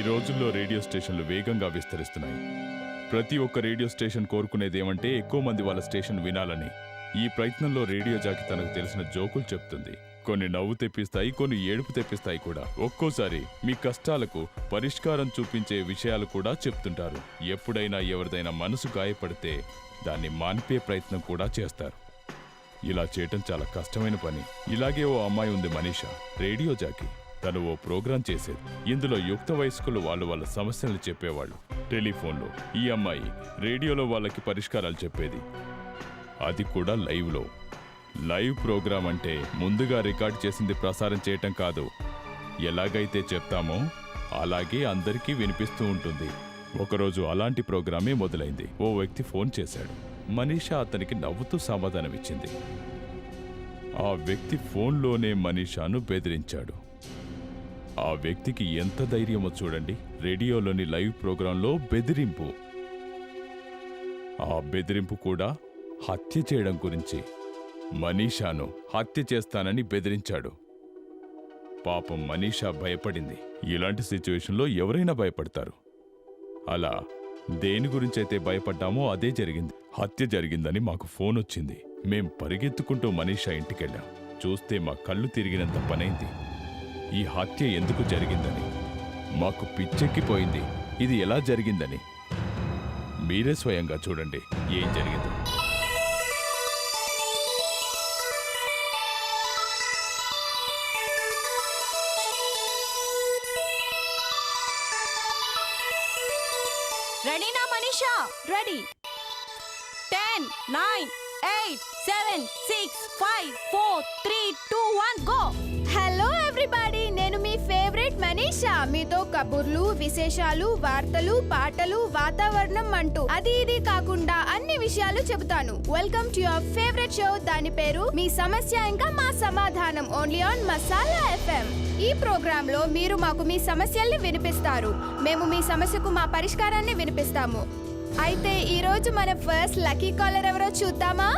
రోజుల్లో రేడియో స్టేషన్లు వేగంగా విస్తరిస్తున్నాయి. ప్రతి ఒక్క రేడియో స్టేషన్ కోరుకునేదేమంటే ఎక్కువ మంది వాళ్ళ స్టేషన్ వినాలని. ఈ ప్రయత్నంలో రేడియో జాకి తనకు తెలిసిన జోకులు చెప్తుంది. కొన్ని నవ్వు తెప్పిస్తాయి, కొన్ని ఏడుపు తెప్పిస్తాయి కూడా. ఒక్కోసారి మీ కష్టాలకు పరిష్కారం చూపించే విషయాలు కూడా చెప్తుంటారు. ఎప్పుడైనా ఎవరిదైనా మనసు గాయపడితే దాన్ని మాన్పే ప్రయత్నం కూడా చేస్తారు. ఇలా చేయటం చాలా కష్టమైన పని. ఇలాగే ఓ అమ్మాయి ఉంది, మనీషా, రేడియో జాకి. తను ఓ ప్రోగ్రాం చేసేది. ఇందులో యుక్త వయస్కులు వాళ్ళ సమస్యలు చెప్పేవాళ్ళు టెలిఫోన్లో. ఈ అమ్మాయి రేడియోలో వాళ్ళకి పరిష్కారాలు చెప్పేది, అది కూడా లైవ్లో. లైవ్ ప్రోగ్రాం అంటే ముందుగా రికార్డ్ చేసింది ప్రసారం చేయటం కాదు. ఎలాగైతే చెప్తామో అలాగే అందరికీ వినిపిస్తూ ఉంటుంది. ఒకరోజు అలాంటి ప్రోగ్రామే మొదలైంది. ఓ వ్యక్తి ఫోన్ చేశాడు. మనీషా అతనికి నవ్వుతూ సమాధానమిచ్చింది. ఆ వ్యక్తి ఫోన్లోనే మనీషాను బెదిరించాడు. ఆ వ్యక్తికి ఎంత ధైర్యమో చూడండి. రేడియోలోని లైవ్ ప్రోగ్రాంలో బెదిరింపు. ఆ బెదిరింపు కూడా హత్య చేయడం గురించి. మనీషాను హత్య చేస్తానని బెదిరించాడు. పాపం మనీషా భయపడింది. ఇలాంటి సిచ్యువేషన్లో ఎవరైనా భయపడతారు. అలా దేని గురించైతే భయపడ్డామో అదే జరిగింది. హత్య జరిగిందని మాకు ఫోన్ వచ్చింది. మేం పరిగెత్తుకుంటూ మనీషా ఇంటికెళ్ళాం. చూస్తే మా కళ్ళు తిరిగినంత పనైంది. ఈ హత్య ఎందుకు జరిగిందని మాకు పిచ్చెక్కిపోయింది. ఇది ఎలా జరిగిందని మీరే స్వయంగా చూడండి ఏం జరిగిందో. రెడీనా Manisha? Ready. 10, 9, 8, 7, 6, 5, 4, 3, 2, 1 go. Hello everybody, నేను మీ ఫేవరెట్ మనీషా. మీతో కబుర్లు, విశేషాలు, వార్తలు, పాటలు, వాతావరణం అంటూ అది ఇది కాకుండా అన్ని విషయాలు చెబుతాను. Welcome to your favourite show. దాని పేరు మీ సమస్య ఇంకా మా సమాధానం, ఓన్లీ ఆన్ మసాలా FM. ఈ ప్రోగ్రామ్ లో మీరు మాకు మీ సమస్యల్ని వినిపిస్తారు, మేము మీ సమస్యకు మా పరిష్కారాన్ని వినిపిస్తాము. అయితే ఈ రోజు మన ఫస్ట్ లక్కీ కాలర్ ఎవరో చూద్దామా?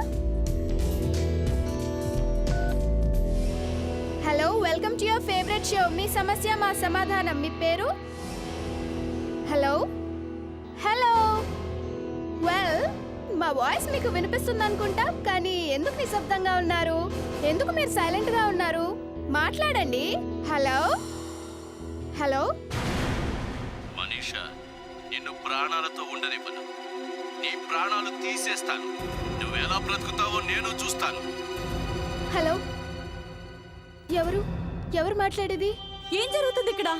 Hello, welcome to your favourite show me సమస్య మా సమాధానం. మీ పేరు? Hello hello. వెల్, మా వాయిస్ మీకు వినిపిస్తుంది అనుకుంటా, కానీ ఎందుకు నిశ్శబ్దంగా ఉన్నారు? ఎందుకు మీరు సైలెంట్ గా ఉన్నారు? మాట్లాడండి. Hello hello. మనీషా, నిన్ను ప్రాణాలతో ఉండనివ్వను. నీ ప్రాణాలు తీసేస్తాను. నువ్వు ఎలా బ్రతుకుతావో నేను చూస్తాను. హలో, ఎవరు మాట్లాడేది? ఏం జరుగుతుంది ఇక్కడ?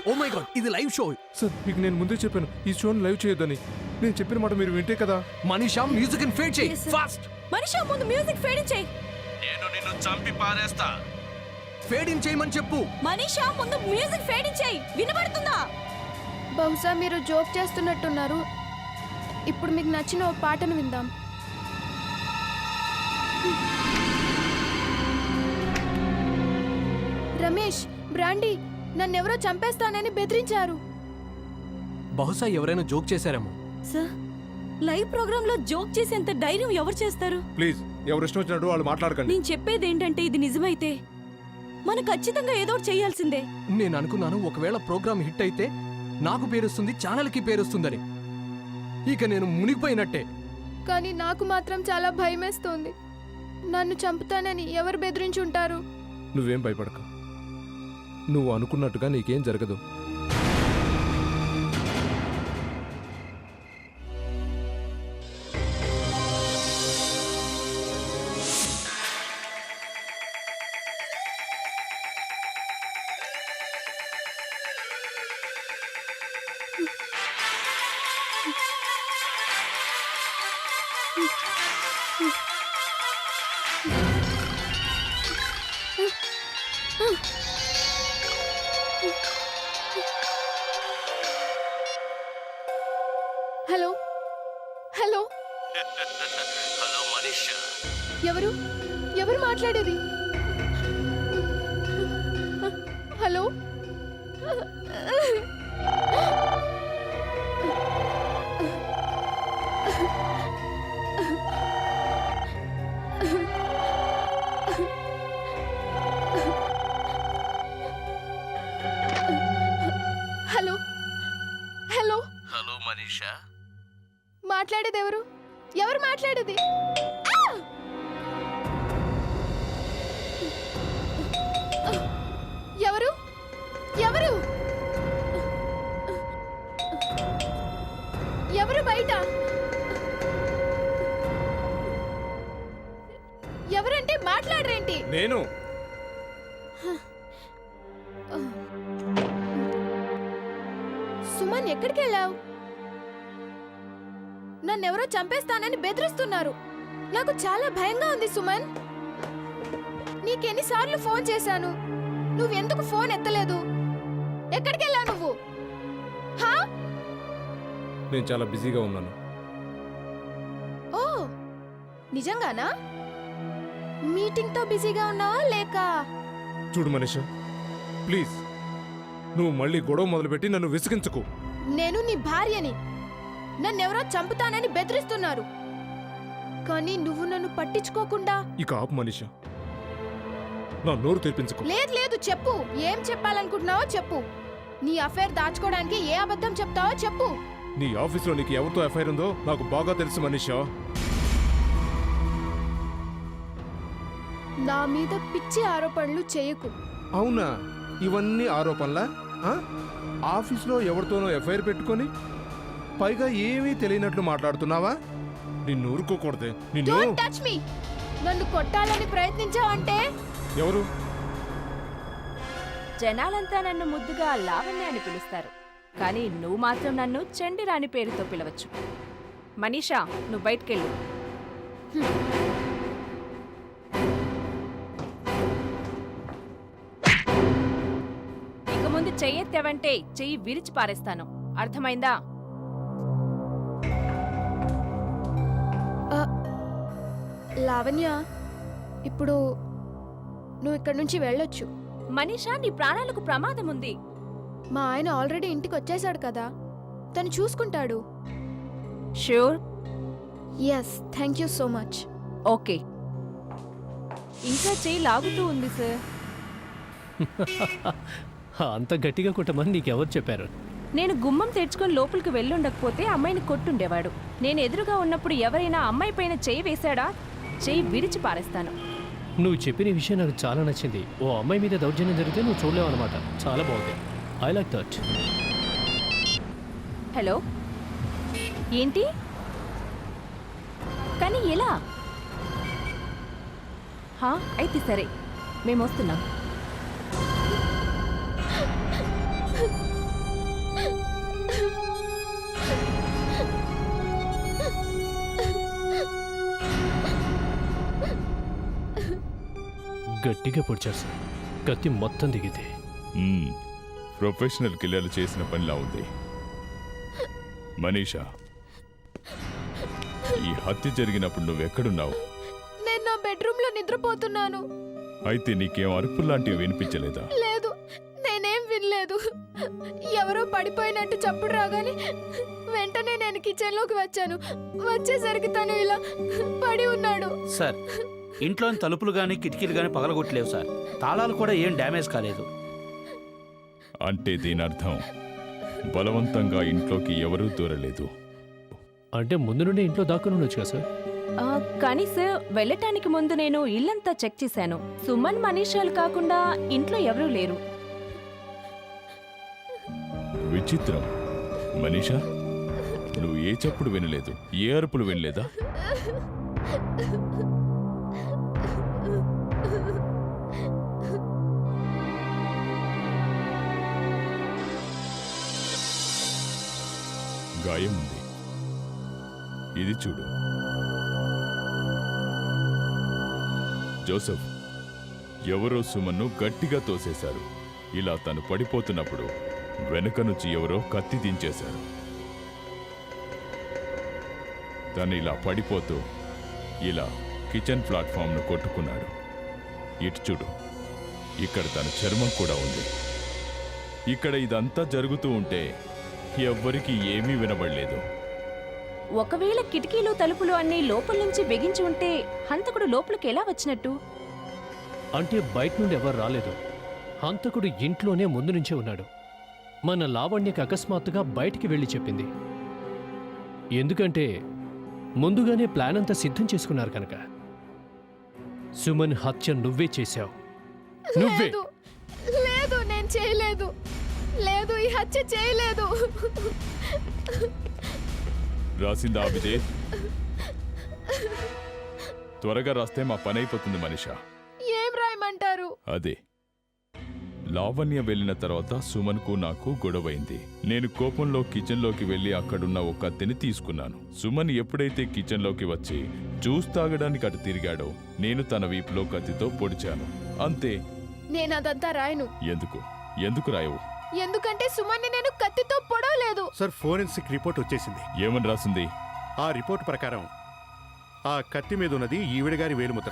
ఓ మై గాడ్, ఇది లైవ్ షో. సార్, మీకు నేను ముందే చెప్పాను ఈ షోని లైవ్ చేయొద్దని. నేను చెప్పిన మాట మీరు వింటే కదా. మనీషా, మ్యూజిక్ ని ఫేడ్ చేయి ఫాస్ట్. మనీషా, ముందు మ్యూజిక్ ఫేడ్ ఇన్ చేయి. నేను నిన్ను చంపి పారేస్తా. ఫేడ్ ఇన్ చేయమని చెప్పు. మనీషా, ముందు మ్యూజిక్ ఫేడ్ ఇన్ చేయి. వినబడుతుందా? బహుశా మీరు జోక్ చేస్తున్నట్టున్నారు. ఇప్పుడు మీకు నచ్చిన ఓ పాటను విందాం. రమేష్, బ్రాండీ, నన్నెవరో చంపేస్తానని బెదిరించారు. బహుశా ఎవరైనా జోక్ చేశారేమో. సార్, లైవ్ ప్రోగ్రామ్ లో జోక్ చేసేంత ధైర్యం ఎవరు చేస్తారు? ప్లీజ్, ఎవరు ఇష్టం వచ్చినట్టు వాళ్ళు మాట్లాడకండి. నేను చెప్పేది ఏంటంటే, ఇది నిజమైతే మనం ఖచ్చితంగా ఏదో ఒకటి చేయాల్సిందే. నేను అనుకున్నాను ఒకవేళ ప్రోగ్రామ్ హిట్ అయితే నాకు పేరుస్తుంది, ఛానల్కి పేరుస్తుందని. ఇక నేను మునిగిపోయినట్టే. కానీ నాకు మాత్రం చాలా భయమేస్తోంది. నన్ను చంపుతానని ఎవరు బెదిరించుంటారు? నువ్వేం భయపడకు. నువ్వు అనుకున్నట్టుగా నీకేం జరగదు. Hello hello. హలో మనీషా. ఎవరు మాట్లాడేది? హలో. హలో ఎవరంటే మాట్లాడరేంటి? నేను సుమన్ ఎక్కడికి వెళ్ళావు? నన్నెవరో చంపేస్తానని బెదిరిస్తున్నారు. నాకు చాలా భయంగా ఉంది సుమన్. నీకెన్నిసార్లు ఫోన్ చేశాను, నువ్వెందుకు ఫోన్ ఎత్తలేదు? ఎక్కడికి వెళ్ళావు నువ్వు? హా? నేను చాలా బిజీగా ఉన్నాను. ఓ నిజంగానా? మీటింగ్ తో బిజీగా ఉన్నావా లేక? చూడు మనీషా, ప్లీజ్ నువ్వు మళ్ళీ గొడవ మొదలుపెట్టి నన్ను విసిగించుకో. నేను నీ భార్యని. నన్నెవరో చంపుతానని బెదిరిస్తున్నారు, కానీ నువ్వు నన్ను పట్టించుకోకుండా. ఇక ఆపు మనీషా, నా నోరు తెరిపించుకో. లేదు లేదు, చెప్పు. ఏం చెప్పాలనుకుంటున్నావో చెప్పు. నీ అఫైర్ దాచుకోవడానికి ఏ అబద్ధం చెప్తావో చెప్పు. నీ ఆఫీస్లో నీకు ఎవరితో ఎఫ్ఐఆర్ ఉందో నాకు బాగా తెలుసు మనీషా. నా మీద పిచ్చి ఆరోపణలు చేయకు. అవునా? ఇవన్నీ ఆరోపణలా? ఆ? ఆఫీస్లో ఎవరితోనో ఎఫ్ఐఆర్ పెట్టుకొని పైగా ఏమీ తెలియనట్లు మాట్లాడుతున్నావా? నిన్ను ఊరుకోకూడదే. నిన్ను డోంట్ టచ్ మీ. నన్ను కొట్టాలని ప్రయత్నించావంటే. ఎవరు? జనాలంతా నన్ను ముద్దుగా లావణ్య అని పిలుస్తారు, కానీ నువ్వు మాత్రం నన్ను చండిరాణి పేరుతో పిలవచ్చు. మనీషా, నువ్వు బయటికెళ్ళు. ఇక ముందు చెయ్యెత్తావంటే చెయ్యి విరిచి పారేస్తాను, అర్థమైందా? లావణ్య, ఇప్పుడు నువ్వు ఇక్కడి నుంచి వెళ్ళొచ్చు. మనీషా, నీ ప్రాణాలకు ప్రమాదం ఉంది. మా ఆయన ఆల్రెడీ ఇంటికి వచ్చేసాడు కదా, తను చూసుకుంటాడు. Sure? Yes, thank you so much. Okay. ఇంకా చెయ్యి లాగుతూ ఉంది సార్. అంత గట్టిగా కొట్టమని నీకెవరు చెప్పారు? నేను గుమ్మం తెరుచుకొని లోపలికి వెళ్ళుండకపోతే అమ్మాయిని కొట్టుండేవాడు. నేను ఎదురుగా ఉన్నప్పుడు ఎవరైనా అమ్మాయి పైన చెయ్యి వేశాడా, చెయ్యి విరిచి పారేస్తాను. నువ్వు చెప్పిన విషయం నాకు చాలా నచ్చింది. ఓ అమ్మాయి మీద దౌర్జన్యం జరిగితే నువ్వు చూడలేవు అనమాట. చాలా బాగుంది. I like that. హలో, ఏంటి? కానీ ఎలా? అయితే సరే, మేము వస్తున్నాం. గట్టిగా పొడిచారు సార్. కత్తి మొత్తం దిగితే. ప్రొఫెషనల్ కిల్లర్లు చేసిన పనిలా ఉంది. మనీషా, ఈ హత్య జరిగినప్పుడు నువ్వెక్కడున్నావు? నేను నా బెడ్రూమ్ లో నిద్రపోతున్నాను. అయితే నీకేం అరుపుల్లాంటివి వినిపించలేదా? లేదు, నేనేం వినలేదు. ఎవరో పడిపోయినట్టు చప్పుడు రాగానే వెంటనే నేను కిచెన్ లోకి వచ్చాను. వచ్చేసరికి తను ఇలా పడి ఉన్నాడు. సార్, ఇంట్లోని తలుపులు గాని కిటికీలు గాని పగలగొట్టలేవు సార్. తాళాలు కూడా ఏం డ్యామేజ్ కాలేదు. అంటే దీని అర్థం బలవంతంగా ఇంట్లోకి ఎవరూ దూరలేదు. అంటే ముందు నుండి ఇంట్లో దాక్కుని ఉండొచ్చు కదా సార్? కానీ సార్, వెళ్ళటానికి ముందు నేను ఇల్లంతా చెక్ చేశాను. సుమన్, మనీషాలు కాకుండా ఇంట్లో ఎవరూ లేరు. విచిత్రం. మనీషా, నువ్వు ఏ చప్పుడు వినలేదు, ఏ అరుపులు వినలేదా? గాయం ఉంది, ఇది చూడు. జోసెఫ్, ఎవరో సుమన్ను గట్టిగా తోసేశారు. ఇలా తను పడిపోతున్నప్పుడు వెనుక నుంచి ఎవరో కత్తి దించేశారు. తను ఇలా పడిపోతూ ఇలా కిచెన్ ప్లాట్ఫామ్ను కొట్టుకున్నాడు. ఇటు చూడు, ఇక్కడ తన చర్మం కూడా ఉంది. ఇక్కడ ఇదంతా జరుగుతూ ఉంటే ఎవ్వరికీ ఏమీ వినబడలేదు. ఒకవేళ కిటికీలు తలుపులు అన్నీ లోపల నుంచి బిగించి ఉంటే హంతకుడు లోపలికి ఎలా వచ్చినట్టు? అంటే బయట నుండి ఎవరు రాలేదు. హంతకుడు ఇంట్లోనే ముందు నుంచే ఉన్నాడు. మన లావణ్యకి అకస్మాత్తుగా బయటికి వెళ్ళి చెప్పింది. ఎందుకంటే ముందుగానే ప్లాన్ అంతా సిద్ధం చేసుకున్నారు కనుక. సుమన్ హత్య నువ్వే చేశావు. నువ్వే. లేదు, లేదు, నేను చేయలేదు. లేదు, ఈ హత్య చేయలేదు. రాసిందా ఆవిదే? త్వరగా రాస్తే మా పని అయిపోతుంది మనీషా. ఏం రాయమంటారు? అదే, లావణ్య వెళ్ళిన తర్వాత సుమన్కు నాకు గొడవైంది. నేను కోపంలో కిచెన్లోకి వెళ్ళి అక్కడున్న ఒక కత్తిని తీసుకున్నాను. సుమన్ ఎప్పుడైతే కిచెన్లోకి వచ్చి జ్యూస్ తాగడానికి అటు తిరిగాడో నేను తన వీపులో కత్తితో పొడిచాను. అంతే. నేను అదంతా రాయను. ఎందుకు రాయవు? ఎందుకంటే సుమన్ని నేను కత్తితో పొడవలేదు. సార్, ఫోరెన్సిక్ రిపోర్ట్ వచ్చేసింది. ఏమని రాసింది? ఆ రిపోర్ట్ ప్రకారం ఆ కత్తి మీద ఉన్నది ఈవిడ గారి వేలిముద్ర.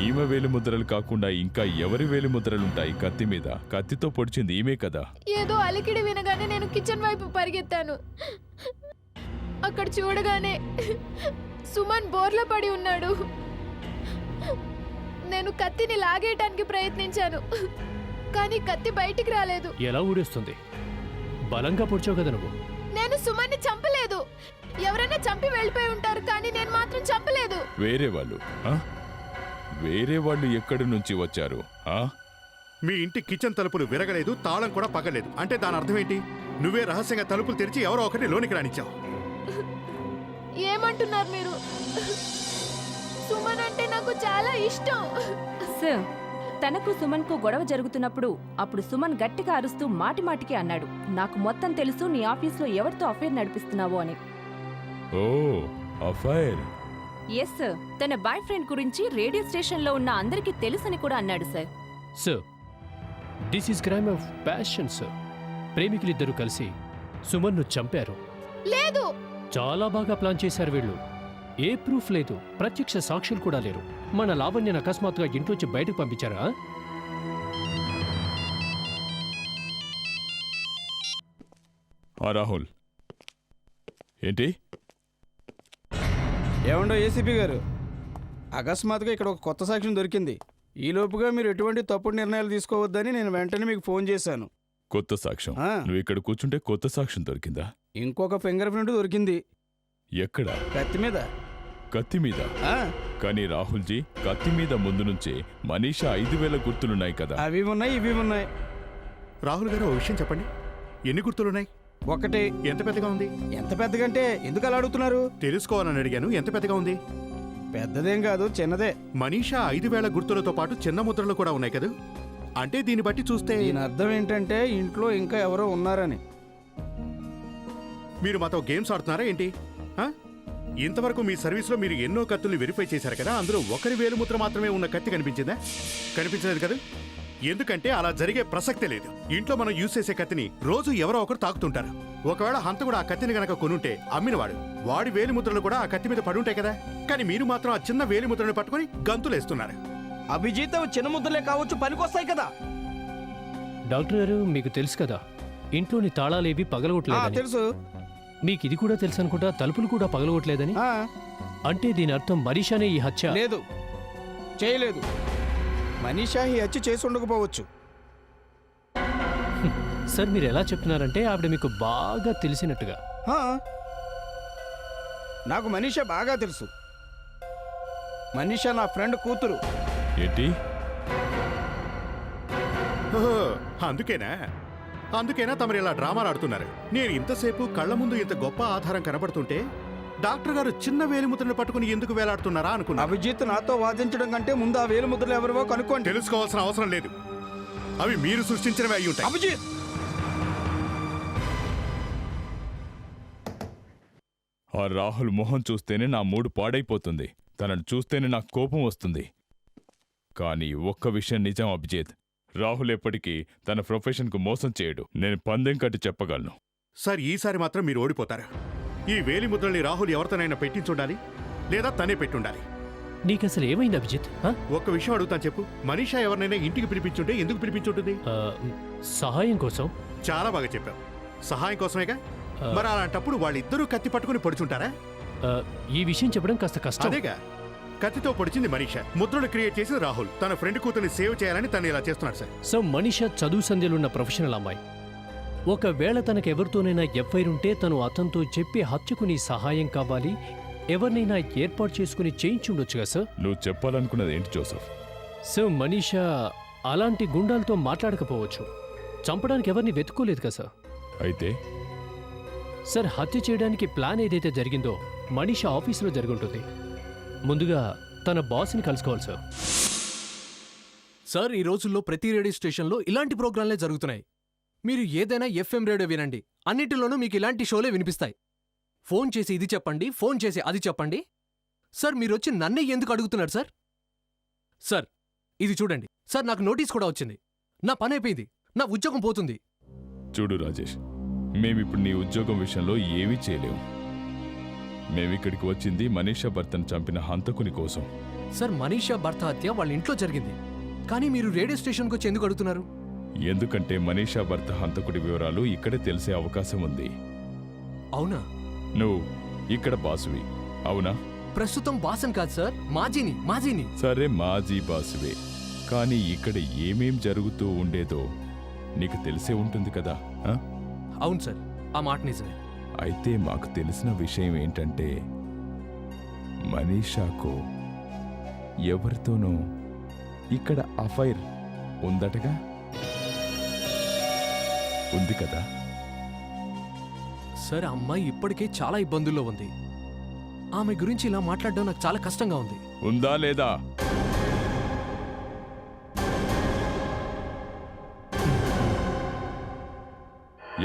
ఈమె వేలిముద్రలు కాకుండా ఇంకా ఎవరి వేలిముద్రలుంటాయి కత్తి మీద? కత్తితో పొడిచింది ఈమె కదా. ఏదో అలికిడి వినగానే నేను కిచెన్ వైపు పరిగెత్తాను. అక్కడ చూడగానే సుమన్ బోర్ల పడి ఉన్నాడు. నేను కత్తిని లాగేయటానికి ప్రయత్నించాను, కానీ కత్తి బయటికి రాలేదు. ఎలా ఊడేస్తుంది? బలంగా పొడిచావు కదా నువ్వు. నేను సుమన్ని చంపలేదు. ఎవరైనా చంపి వెళ్ళిపోయి ఉంటారు, కానీ నేను మాత్రం చంపలేదు. వేరే వాళ్ళు ఎక్కడి నుంచి వచ్చారు? మీ ఇంటి కిచెన్ తలుపులు విరగలేదు, తాళం కూడా పగలేదు. అంటే దాని అర్థం ఏంటి? నువ్వే రహస్యంగా తలుపులు తెరిచి ఎవరో ఒకరిని లోనికి రానిచ్చావు. ఏమంటున్నారు మీరు? సుమన్ అంటే నాకు చాలా ఇష్టం. సార్, తనకు సుమన్కు గొడవ జరుగుతున్నప్పుడు అప్పుడు సుమన్ గట్టిగా అరుస్తూ మాటిమాటికి అన్నాడు, నాకు మొత్తం తెలుసు నీ ఆఫీస్లో ఎవరితో అఫైర్ నడిపిస్తున్నావో అని. Oh, affair. ఎస్ సార్, తన బాయ్ ఫ్రెండ్ గురించి రేడియో స్టేషన్లో ఉన్న అందరికీ తెలుసని కూడా అన్నాడు sir. Sir, this is crime of passion sir. ప్రేమికులిద్దరూ కలిసి సుమన్ను చంపారు. లేదు. చాలా బాగా ప్లాన్ చేశారు వీళ్ళు. ఏ ప్రూఫ్ లేదు, ప్రత్యక్ష సాక్షులు కూడా లేరు. మన లావణ్యను అకస్మాత్తుగా ఇంట్లోంచి బయటకు పంపించారా? రాహుల్, ఏంటి? ఏమండో ఏసీపీ గారు, అకస్మాత్తుగా ఇక్కడ ఒక కొత్త సాక్ష్యం దొరికింది. ఈలోపుగా మీరు ఎటువంటి తప్పుడు నిర్ణయాలు తీసుకోవద్దని నేను వెంటనే మీకు ఫోన్ చేశాను. కొత్త సాక్ష్యం? నువ్వు ఇక్కడ కూర్చుంటే కొత్త సాక్ష్యం దొరికిందా? ఇంకొక ఫింగర్ ప్రింట్ దొరికింది. ఎక్కడ? కత్తి మీద. కత్తి మీద? కానీ రాహుల్జీ, కత్తి మీద ముందు నుంచే మనీషా 5,000 గుర్తులున్నాయి కదా. అవి ఉన్నాయి, ఇవి ఉన్నాయి. రాహుల్ గారు, ఓ విషయం చెప్పండి. ఎన్ని గుర్తులున్నాయి? ఒకటి. ఎంత పెద్దగా ఉంది? ఎంత పెద్దగా అంటే ఎందుకు అలా అడుగుతున్నారు? తెలుసుకోవాలని అడిగాను. ఎంత పెద్దగా ఉంది? పెద్దదేం కాదు, చిన్నదే. మనీషా 5,000 గుర్తులతో పాటు చిన్న ముద్రలు కూడా ఉన్నాయి కదా. అంటే దీన్ని బట్టి చూస్తే దీని అర్థం ఏంటంటే ఇంట్లో ఇంకా ఎవరో ఉన్నారని. మీరు మాతో గేమ్స్ ఆడుతున్నారా ఏంటి? ఇంతవరకు మీ సర్వీస్లో మీరు ఎన్నో కత్తుల్ని వెరిఫై చేశారు కదా. అందులో ఒకరి వేలుముద్ర మాత్రమే ఉన్న కత్తి కనిపించిందా? కనిపించలేదు కదా. ఎందుకంటే అలా జరిగే ప్రసక్తే లేదు. ఇంట్లో మనం యూజ్ చేసే కత్తిని రోజు ఎవరో ఒకరు తాకుతుంటారు. ఒకవేళ హంతకుడు ఆ కత్తిని గనక కొనుంటే అమ్మినవాడు, వాడి వేలిముద్రలు కూడా ఆ కత్తి మీద పడుంటాయి కదా. కానీ మీరు మాత్రం ఆ చిన్న వేలిముద్రను పట్టుకుని గంతులేస్తున్నారు. అభిజిత్, చిన్న ముద్రలే కావచ్చు, పనికొస్తాయి కదా. డాక్టర్ గారు, మీకు తెలుసు కదా ఇంట్లోని తాళాలేవి పగలగొట్టలేదని. తెలుసు. మీకు ఇది కూడా తెలుసు అనుకుంటా, తలుపులు కూడా పగలగొట్టలేదని. అంటే దీని అర్థం మనీషానే ఈ హత్య. లేదు, చేయలేదు. మనీషా ఈ హత్య చేసి ఉండకపోవచ్చు. సార్, మీరు ఎలా చెప్తున్నారంటే ఆవిడ మీకు బాగా తెలిసినట్టుగా. నాకు మనీషా బాగా తెలుసు. మనీషా నా ఫ్రెండ్ కూతురు. ఏంటి? అందుకేనా తమరు ఇలా డ్రామాలు ఆడుతున్నారు? నేను ఇంతసేపు కళ్ళ ముందు ఇంత గొప్ప ఆధారం కనబడుతుంటే డాక్టర్ గారు చిన్న వేలిముద్రను పట్టుకుని ఎందుకు వేలాడుతున్నారా అనుకున్నా. అభిజిత్, నాతో వాదించడం కంటే ముందు ఆ వేలిముద్రలు ఎవరివో కనుక్కోండి. తెలుసుకోవాల్సిన అవసరం లేదు. అవి మీరు సృష్టించినవి అయి ఉంటాయి. అభిజిత్, ఆ రాహుల్ మొహం చూస్తేనే నా మూడు పాడైపోతుంది. తనను చూస్తేనే నాకు కోపం వస్తుంది. కానీ ఒక్క విషయం నిజం అభిజిత్, రాహుల్ ఎప్పటికీ తన ప్రొఫెషన్కు మోసం చేయడు. నేను పందెం కట్టి చెప్పగలను. సార్, ఈసారి మాత్రం మీరు ఓడిపోతారు. ఈ వేలిముద్రల్ని రాహుల్ ఎవరితోనైనా పెట్టించుండాలి, లేదా తనే పెట్టుండాలి. నీకసలు ఏమైంది అభిజిత్? ఒక్క విషయం అడుగుతాను చెప్పు. మనీషా ఎవరినైనా ఇంటికి పిలిపించుంటే ఎందుకు పిలిపించుంటుంది? సహాయం కోసం. చాలా బాగా చెప్పావు. సహాయం కోసమేగా. మరి అలాంటప్పుడు వాళ్ళిద్దరూ కత్తి పట్టుకుని పొడుచుంటారా? ఈ విషయం చెప్పడం కాస్త కష్టం. అదేగా, కత్తితో పొడిచింది మనీషా, ముద్రలు క్రియేట్ చేసిన రాహుల్. తన ఫ్రెండ్ కూతుర్ని సేవ్ చేయాలని తను ఇలా చేస్తున్నాడు సార్. సో మనీషా చదువు సంధ్యలున్న ప్రొఫెషనల్ అమ్మాయి. ఒకవేళ తనకెవరితోనైనా ఎఫ్ఐఆర్ ఉంటే తను అతనితో చెప్పి హత్యకు నీ సహాయం కావాలి, ఎవరినైనా ఏర్పాటు చేసుకుని చేయించుండొచ్చుగా సార్. నువ్వు చెప్పాలనుకున్నది ఏంటి జోసెఫ్? సో మనీషా అలాంటి గుండాలతో మాట్లాడకపోవచ్చు, చంపడానికి ఎవరిని వెతుక్కోలేదు కదా సార్. అయితే సార్, హత్య చేయడానికి ప్లాన్ ఏదైతే జరిగిందో మనీషా ఆఫీసులో జరుగుంటుంది. ముందుగా తన బాస్ని కలుసుకోవాలి సార్. సార్, ఈ రోజుల్లో ప్రతి రేడియో స్టేషన్లో ఇలాంటి ప్రోగ్రాంలే జరుగుతున్నాయి. మీరు ఏదైనా ఎఫ్ఎం రేడియో వినండి, అన్నిటిలోనూ మీకు ఇలాంటి షోలే వినిపిస్తాయి. ఫోన్ చేసి ఇది చెప్పండి, ఫోన్ చేసి అది చెప్పండి. సార్, మీరొచ్చి నన్నే ఎందుకు అడుగుతున్నారు సార్? సార్, ఇది చూడండి సార్, నాకు నోటీస్ కూడా వచ్చింది. నా పని అయిపోయింది, నా ఉద్యోగం పోతుంది. చూడు రాజేష్, మేమిప్పుడు నీ ఉద్యోగం విషయంలో ఏమీ చేయలేము. మేమిక్కడికి వచ్చింది మనీషా భర్తను చంపిన హంతకుని కోసం. సార్, మనీషా భర్త హత్య వాళ్ళ ఇంట్లో జరిగింది, కానీ మీరు రేడియో స్టేషన్కి వచ్చి ఎందుకు అడుగుతున్నారు? ఎందుకంటే మనీషా భర్త హంతకుడి వివరాలు ఇక్కడే తెలిసే అవకాశం ఉంది. అవునా? నువ్వు ఇక్కడ బాసువి, అవునా? ప్రస్తుతం బాసన్ కాదు సార్, మాజీని. సరే, మాజీ బాసువే, కానీ ఇక్కడ ఏమేం జరుగుతూ ఉండేదో నీకు తెలిసే ఉంటుంది కదా. ఆ? అవును సార్, ఆ మాట నిజమే. అయితే మాకు తెలిసిన విషయం ఏంటంటే మనీషాకు ఎవరితోనో ఇక్కడ అఫైర్ ఉందటగా. ఉంది కదా సార్, ఆ అమ్మాయి ఇప్పటికే చాలా ఇబ్బందుల్లో ఉంది. ఆమె గురించి ఇలా మాట్లాడడం నాకు చాలా కష్టంగా ఉంది. ఉందా లేదా?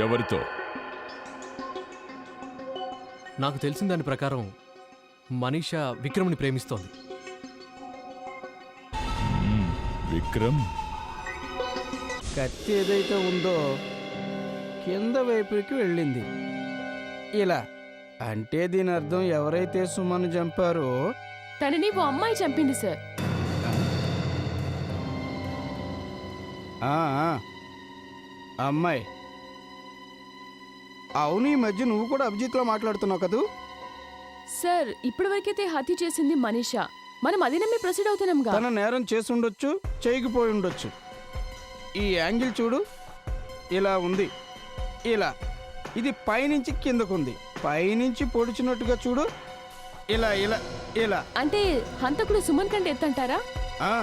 ఎవరితో? నాకు తెలిసిన దాని ప్రకారం మనీషా విక్రమ్ని ప్రేమిస్తోంది. విక్రమ్? కత్తి ఏదైతే ఉందో కింద వైపుకి వెళ్ళింది. ఇలా అంటే దీని అర్థం ఎవరైతే సుమన్ చంపారో తనని ఓ అమ్మాయి చంపింది సార్. ఆ, అమ్మాయి. అవును, ఈ మధ్య నువ్వు కూడా అభిజిత్లో మాట్లాడుతున్నావు కదూ? సార్, ఇప్పటి వరకైతే హత్య చేసింది మనీషా. మనం అది నమ్మి ప్రొసీడ్ అవుతున్నాంగా. తన నేరం చేసి ఉండొచ్చు, చేయకపోయి ఉండొచ్చు. ఈ యాంగిల్ చూడు, ఇలా ఉంది, ఇలా. ఇది పైనుంచి కిందకుంది, పైనుంచి పొడిచినట్టుగా చూడు, ఇలా ఇలా ఇలా. అంటే హంతకుడు సుమన్ కంటే ఎత్తంటారా? ఆ.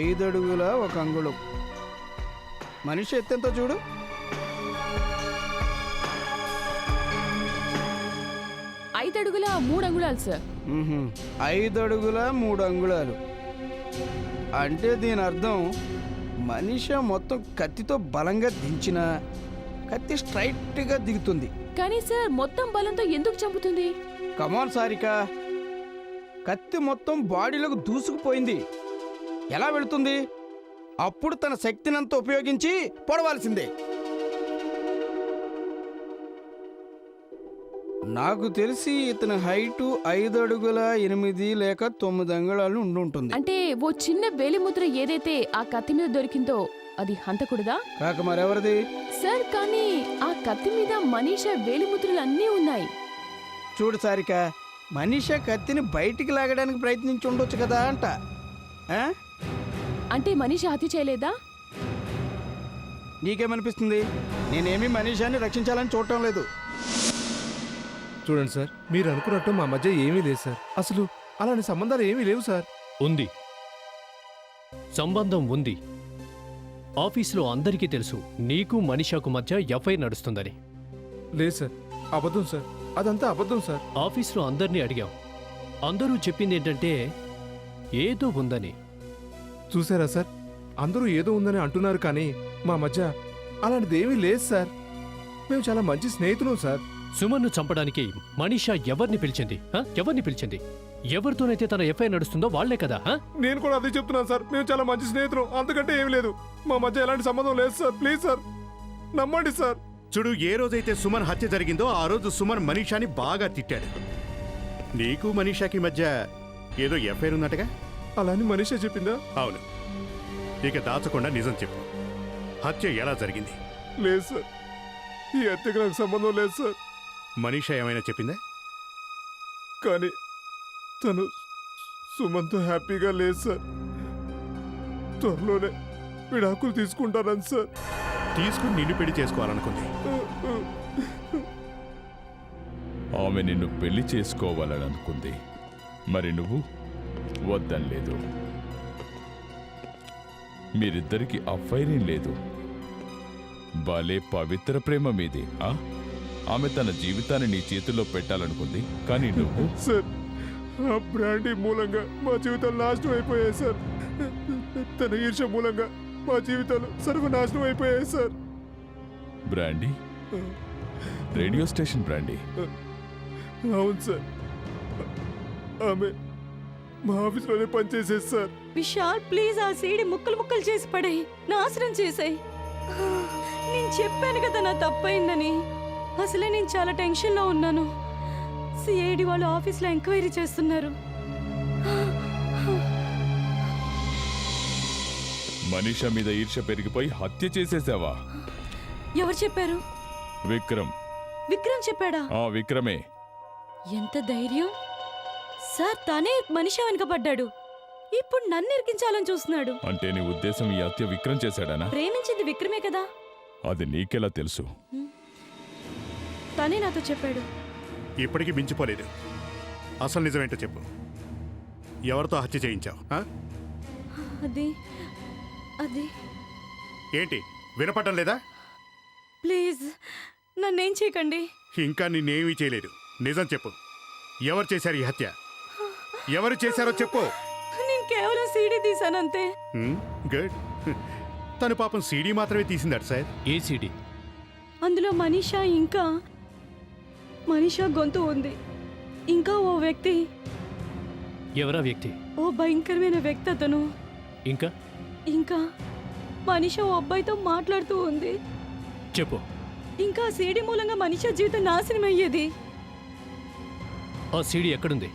ఐదు అడుగుల ఒక అంగుళం. మనిషి ఎత్తెంతో చూడు. ఐదు అడుగుల 3 అంగుళాలు సార్. 5 అడుగుల 3 అంగుళాలు అంటే దీని అర్థం మనిషి మొత్తం కత్తితో బలంగా దించినా కత్తి స్ట్రైట్గా దిగుతుంది. కానీ సార్, మొత్తం బలంతో ఎందుకు చంపుతుంది? కమాన్ సారిక, కత్తి మొత్తం బాడీలోకి దూసుకుపోయింది. ఎలా వెళుతుంది? అప్పుడు తన శక్తినంతా ఉపయోగించి పొడవాల్సిందే. నాకు తెలిసి ఇతని హైటు 5 అడుగుల 8 లేక 9 అంగుళాలు ఉండుంటుంది. అంటే ఓ చిన్న వేలిముద్ర ఏదైతే ఆ కత్తి మీద దొరికిందో అది హంతకుడిదా? కాక మరెవరిది? సార్, కానీ ఆ కత్తి మీద మనీషా వేలిముద్రలు అన్నీ ఉన్నాయి. చూడు సారిక, మనీషా కత్తిని బయటికి లాగడానికి ప్రయత్నించి ఉండొచ్చు కదా అంట. ఆ? అంటే మనీషా హత్య చేయలేదా? నీకేమనిపిస్తుంది? నేనేమీ మనీషాని రక్షించాలని చూడటం లేదు. చూడండి సార్, మీరు అనుకున్నట్టు మా మధ్య ఏమీ లేదు సార్. అసలు అలాంటి సంబంధాలు ఏమీ లేవు సార్. ఉంది, సంబంధం ఉంది. ఆఫీసులో అందరికీ తెలుసు నీకు మనీషాకు మధ్య ఎఫ్ఐఆర్ నడుస్తుందని. లేదు సార్, అబద్ధం సార్, అదంతా అబద్ధం సార్. ఆఫీసులో అందరినీ అడిగాం, అందరూ చెప్పింది ఏంటంటే ఏదో ఉందని. చూసారా సార్, అందరూ ఏదో ఉందని అంటున్నారు, కానీ మా మధ్య అలాంటిది ఏమీ లేదు సార్. మేము చాలా మంచి స్నేహితులం సార్. సుమన్ను చంపడానికి మనీషా ఎవరిని పిలిచింది? ఎవరిని పిలిచింది? ఎవరితోనైతే తన ఎఫ్ఐఆర్ నడుస్తుందో వాళ్లే కదా. నేను కూడా అదే చెప్తున్నాను సార్, మేము చాలా మంచి స్నేహితులం, అంతకంటే ఏమీ లేదు. మా మధ్య ఎలాంటి సంబంధం లేదు సార్. ప్లీజ్ సార్, నమ్మండి సార్. చూడు, ఏ రోజైతే సుమన్ హత్య జరిగిందో ఆ రోజు సుమన్ మనీషాని బాగా తిట్టాడు. నీకు మనీషాకి మధ్య ఏదో ఎఫ్ఐఆర్ ఉందటగా? అలా అని మనీషా చెప్పిందా? అవును. ఇక దాచకుండా నిజం చెప్పు, హత్య ఎలా జరిగింది? లేదు సార్, ఈ హత్యకు నాకు సంబంధం లేదు సార్. మనీషా ఏమైనా చెప్పిందా? కానీ తను సుమన్తో హ్యాపీగా లేదు సార్. త్వరలోనే విడాకులు తీసుకుంటానని సార్. తీసుకుని నిన్ను పెళ్లి చేసుకోవాలనుకుంది. ఆమె నిన్ను పెళ్లి చేసుకోవాలని అనుకుంది, మరి నువ్వు వద్దనలేదు. మీరిద్దరికి అఫైరేం లేదు. భలే పవిత్ర ప్రేమ మీది. ఆమె తన జీవితాన్ని నీ చేతుల్లో పెట్టాలనుకుంది, కానీ నువ్వు సార్ ఆ బ్రాండీ మూలంగా మా జీవితాలు నాశనం అయిపోయాయి సార్. తన ఈర్ష్య మూలంగా మా జీవితాలు సర్వనాశనం అయిపోయాయి sir. Brandy? Radio station brandy? అవును సార్, ఆమె మా ఆఫీస్లోనే పనిచేసేది సార్. విశాల్ ప్లీజ్ ఆ సీడీ ముక్కలు ముక్కలు చేసి పడేయి, నాశనం చేసాయి. నేను చెప్పాను కదా నా తప్పైందని. అసలే నేను చాలా టెన్షన్లో ఉన్నాను. సిఐడి వాళ్ళు ఆఫీస్లో ఎంక్వైరీ చేస్తున్నారు. మనీషా మీద ఈర్ష్య పెరిగిపోయి హత్య చేసేసావా? ఎవరు చెప్పారు? విక్రమ్. విక్రమ్ చెప్పాడా? విక్రమే. ఎంత ధైర్యం సార్! తనే మనిషి వెనకబడ్డాడు, ఇప్పుడు నన్ను ఇరికించాలని చూస్తున్నాడు. అంటే నీ ఉద్దేశం ఈ హత్య విక్రమ్ చేశాడానా? ప్రేమించింది విక్రమే కదా. అది నీకెలా తెలుసు? తనే నాతో చెప్పాడు. ఇప్పటికీ మించిపోలేదు. అసలు నిజమేంటో చెప్పు. ఎవరితో హత్య చేయించావు? అది అది ఏంటి వినపడటం లేదా? ప్లీజ్ నన్నేం చేయకండి. ఇంకా నిన్నేమీ చేయలేదు. నిజం చెప్పు. ఎవరు చేశారు ఈ హత్య? ఎవరు చేశారో చెప్పు. నేను కేవలం సీడీ తీశానంతే. గుడ్. తను పాపం సీడీ మాత్రమే తీసిందట సార్. ఏ సీడీ? అందులో మనీషా గొంతు ఉంది. ఇంకా ఓ వ్యక్తి. ఎవరా వ్యక్తి? ఓ భయంకరమైన వ్యక్తి అతను. ఇంకా మనీషా ఓ అబ్బాయితో మాట్లాడుతూ ఉంది. చెప్పు. ఇంకా సీడీ మూలంగా మనీషా జీవితం నాశనం అయ్యేది. ఆ సీడీ ఎక్కడుంది?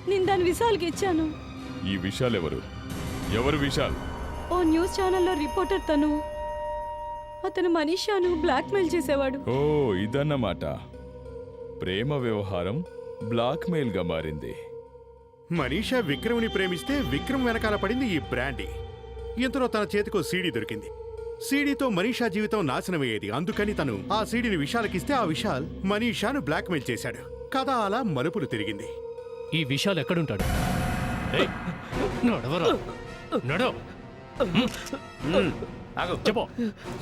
నేను దాని విశాల్కి ఇచ్చాను. ఈ విశాల్ ఎవరు? ఎవరు విశాల్? ఓ న్యూస్ ఛానల్లో రిపోర్టర్ తను. అతను మనీషాను బ్లాక్మెయిల్ చేసేవాడు. ఓ ఇదన్నమాట. ప్రేమ వ్యవహారం బ్లాక్మెయిల్ గా మారింది. మనీషా విక్రమ్ని ప్రేమిస్తే విక్రమ్ వెనకాల పడింది ఈ బ్రాండీ. ఇంతలో తన చేతికో సీడీ దొరికింది. సీడీతో మనీషా జీవితం నాశనమయ్యేది. అందుకని తను ఆ సీడీని విశాల్కిస్తే ఆ విశాల్ మనీషాను బ్లాక్మెయిల్ చేశాడు. కథ అలా మలుపులు తిరిగింది. ఈ విశాల్ ఎక్కడుంటాడు? చెప్పు.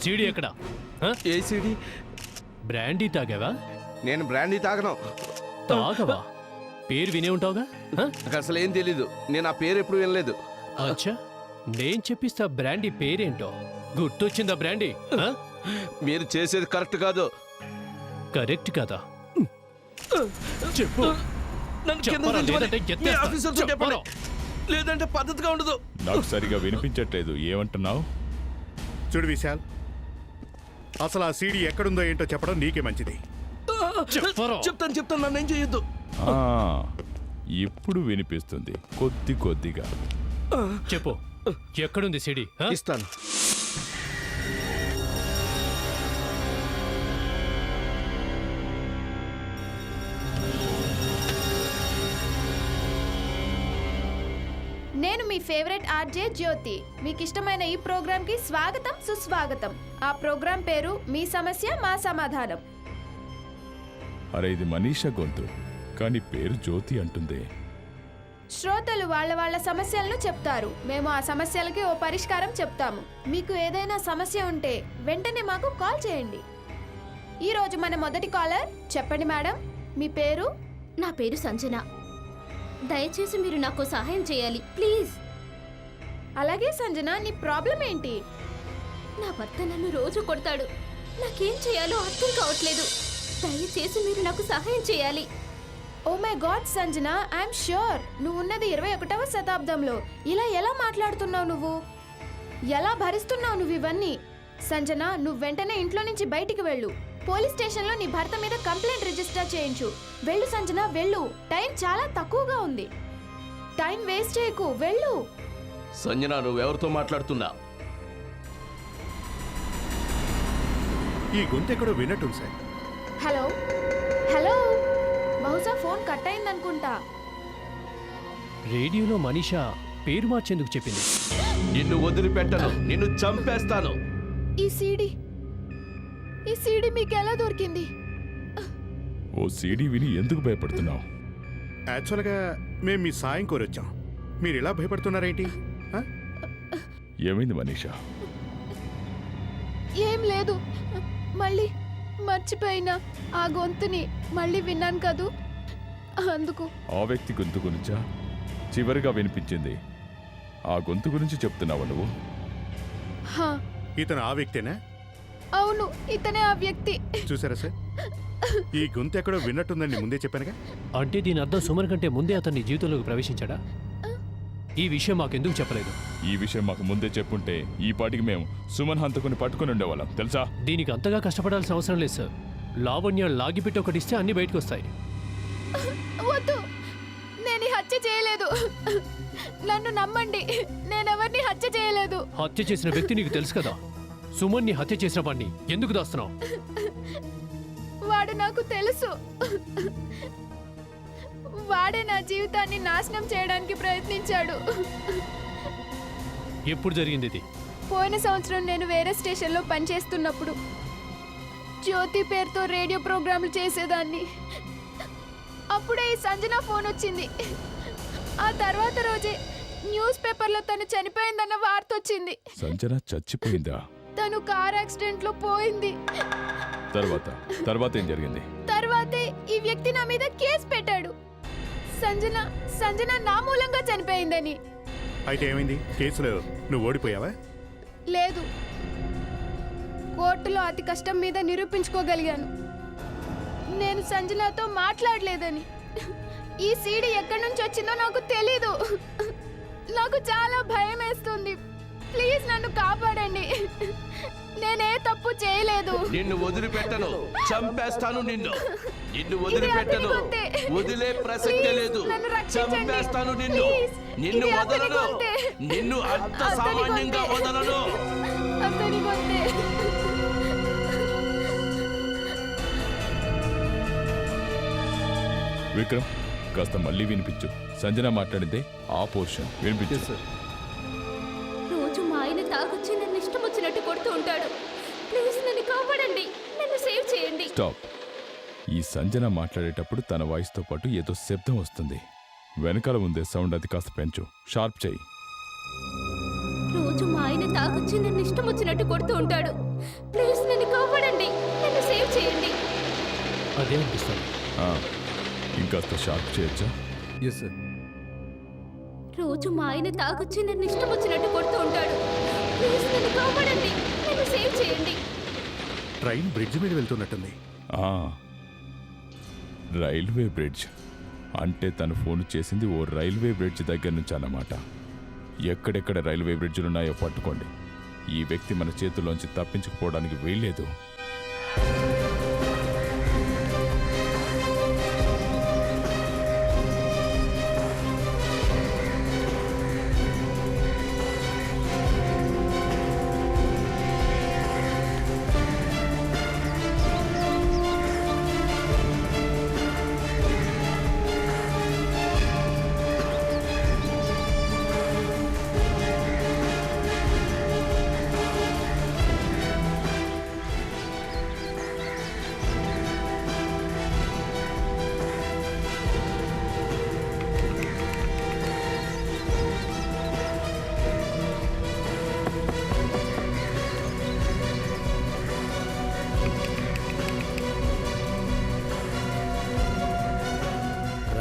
సీడీ ఎక్కడ? ఏ సీడీ? బ్రాండీ తాగావా? నేను బ్రాండీ తాగను. తాగవా? పేరు వినే ఉంటావుగా. నాకు అసలు ఏం తెలీదు. నేను ఆ పేరు ఎప్పుడు వినలేదు. అచ్చా, నేను చెప్పిస్తా బ్రాండీ పేరేంటో. గుర్తొచ్చిందా బ్రాండీ? మీరు చేసేది కరెక్ట్ కాదు. కరెక్ట్ కదా? చెప్పు. లేదంటే పద్ధతిగా ఉండదు. నాకు సరిగా వినిపించట్లేదు. ఏమంటున్నావు? చూడు విశాల్, అసలు ఆ సీడీ ఎక్కడుందో ఏంటో చెప్పడం నీకే మంచిది. చెప్తాను. నన్ను ఏం చేయొద్దు. ఇప్పుడు వినిపిస్తుంది కొద్దిగా. చెప్పు, ఎక్కడుంది సీడీ? ఇస్తాను. నేను మీ ఫేవరెట్ ఆర్జే జ్యోతి. మీకు ఇష్టమైన ఈ ప్రోగ్రాంకి స్వాగతం, సుస్వాగతం. ఆ ప్రోగ్రాం పేరు మీ సమస్య మా సమాధానం. అరే ఇది మనీషా గొంతు, కానీ పేరు జ్యోతి అంటుంది. శ్రోతలు వాళ్ళ సమస్యలను చెప్తారు. మేము ఆ సమస్యలకి ఓ పరిష్కారం చెప్తాము. మీకు ఏదైనా సమస్య ఉంటే వెంటనే మాకు కాల్ చేయండి. ఈరోజు మన మొదటి కాలర్. చెప్పండి మేడం, మీ పేరు? నా పేరు సంజన. దయచేసి మీరు నాకు సహాయం చేయాలి ప్లీజ్. అలాగే సంజన, నీ ప్రాబ్లం ఏంటి? నా భర్త నన్ను రోజు కొడతాడు. నాకేం చేయాలో అర్థం కావట్లేదు. దయచేసి మీరు నాకు సహాయం చేయాలి. Oh my god Sanjana, I'm sure నువ్వు ఉన్నది 21వ శతాబ్దంలో. ఇలా ఎలా మాట్లాడుతున్నావు నువ్వు? ఎలా భరిస్తున్నావు నువ్వు ఇవన్నీ? సంజన, నువ్వు వెంటనే ఇంట్లో నుంచి బయటికి వెళ్ళు. పోలీస్ స్టేషన్లో నీ భర్త మీద కంప్లైంట్ రిజిస్టర్ చేయించు. వెళ్ళు సంజన, వెళ్ళు. టైం చాలా తక్కువగా ఉంది. టైం వేస్ట్ చేయకు, వెళ్ళు. సంజన, నువ్వెవరితో మాట్లాడుతున్నా? ఈ గొంతెక్కడో విన్నట్టుంది సార్. హలో హలో, బహుశా ఫోన్ కట్ అయిందనుకుంటా. రేడియోలో మనీషా పేరు మార్చేందుకు చెప్పింది. నిన్ను వదిలిపెట్టను, నిన్ను చంపేస్తాను. ఈ సీడీ మీకు ఎలా దొరికింది? ఓ సీడీ విని ఎందుకు భయపడుతున్నావు? యాక్చువల్గా మేము మీ సాయం కోరొచ్చాం. మీరు ఇలా భయపడుతున్నారేంటి? ఏమైంది మనీషా? ఏం లేదు, మళ్ళీ మర్చిపోయినా ఆ గొంతుని మళ్ళీ విన్నాను కదూ, అందుకు. ఆ వ్యక్తి గొంతు గురించా చివరిగా వినిపించింది? ఆ గొంతు గురించి చెప్తున్నావా నువ్వు? హా, ఇతను ఆ వ్యక్తేనా? అవును, ఇతనే ఆ వ్యక్తి. చూసారా సార్, ఈ గొంతు ఎక్కడో విన్నట్టుందని ముందే చెప్పానుగా. అంటే దీని అర్థం సుమన్ కంటే ముందే అతన్ని జీవితంలోకి ప్రవేశించాడా? ఈ విషయం మాకెందుకు చెప్పలేదు? ఈ విషయం మాకు ముందే చెప్పుంటే ఈ పాటికి మేము సుమన్ హంతకుని పట్టుకుని ఉండేవాళ్ళం తెలుసా? దీనికి అంతగా కష్టపడాల్సిన అవసరం లేదు సార్. లావణ్య లాగిపెట్టి ఒకటిస్తే అన్ని బయటకు వస్తాయి. వద్దు, నేను ఈ హత్య చేయలేదు. నన్ను నమ్మండి, నేనెవరిని హత్య చేయలేదు. హత్య చేసిన వ్యక్తి నీకు తెలుసు కదా. సుమన్ని హత్య చేసిన వాడిని ఎందుకు దాస్తున్నావు? వాడు నాకు తెలుసు. వాడే నా జీవితాన్ని నాశనం చేయడానికి ప్రయత్నించాడు. ఎప్పుడు జరిగింది ఇది? పోయిన సంవత్సరం నేను వేరే స్టేషన్లో పనిచేస్తున్నప్పుడు జ్యోతి పేరుతో రేడియో ప్రోగ్రాంలు చేసేదాన్ని. అప్పుడే ఈ సంజన ఫోన్ వచ్చింది. ఆ తర్వాత రోజే న్యూస్ పేపర్లో తను చనిపోయిందన్న వార్త వచ్చింది. సంజన చచ్చిపోయిందా? తను కార్ యాక్సిడెంట్లో పోయింది. తర్వాత ఏం జరిగింది? తర్వాతే ఈ వ్యక్తి నా మీద కేసు పెట్టాడు. సంజన నా మూలంగా చనిపోయిందని. అయితే ఏమైంది? కేసులో నువ్వు ఓడిపోయావా? లేదు, కోర్టులో అతి కష్టం మీద నిరూపించుకోగలిగాను నేను సంజనతో మాట్లాడలేదని. ఈ సీడీ ఎక్కడి నుంచి వచ్చిందో నాకు తెలీదు. నాకు చాలా భయం వేస్తుంది. ప్లీజ్ నన్ను కాపాడండి. నేనే తప్పు చేయలేదు. నిన్ను వదిలిపెట్టను, చంపేస్తాను నిన్ను. నిన్ను వదిలిపెట్టను, వదిలే ప్రసక్తే లేదు. చంపేస్తాను నిన్ను. నిన్ను వదలను, నిన్ను అంత సామాన్యంగా వదలను. విక్రమ్, కాస్త మళ్ళీ వినిపించు. సంజన మాట్లాడిందే ఆ పోర్షన్ వినిపించు. రోజు మా ఆయన తాగొచ్చి నన్ను ఇష్టం వచ్చినట్టు కొడుతూ ఉంటాడు. ప్లీజ్ నన్ను కాపాడండి, నన్ను సేవ్ చేయండి. స్టాప్. ఈ సంజన మాట్లాడేటప్పుడు తన వాయిస్తో పాటు ఏదో శబ్దం వస్తుంది. వెనకాల ఉందే సౌండ్, అది కాస్త పెంచు, షార్ప్ చేయి. రోజు మా ఆయన తాగొచ్చి నన్ను ఇష్టం వచ్చినట్టు కొడుతూ ఉంటాడు. ప్లీజ్ నన్ను కాపాడండి, నన్ను సేవ్ చేయండి. అదే అనిపిస్తుంది. ఇంకాస్త షార్ప్ చేయొచ్చా? Yes sir. రోజు మా ఆయన తాగొచ్చి నన్ను ఇష్టం వచ్చినట్టు కొడుతూ ఉంటాడు. ప్లీజ్ నన్ను కాపాడండి, నన్ను సేవ్ చేయండి. ట్రైన్ బ్రిడ్జ్ మీద వెళ్తున్నట్టుంది. రైల్వే బ్రిడ్జ్ అంటే తను ఫోన్ చేసింది ఓ రైల్వే బ్రిడ్జ్ దగ్గర నుంచి అన్నమాట. ఎక్కడెక్కడ రైల్వే బ్రిడ్జ్లున్నాయో పట్టుకోండి. ఈ వ్యక్తి మన చేతుల్లోంచి తప్పించుకుపోవడానికి వీల్లేదు.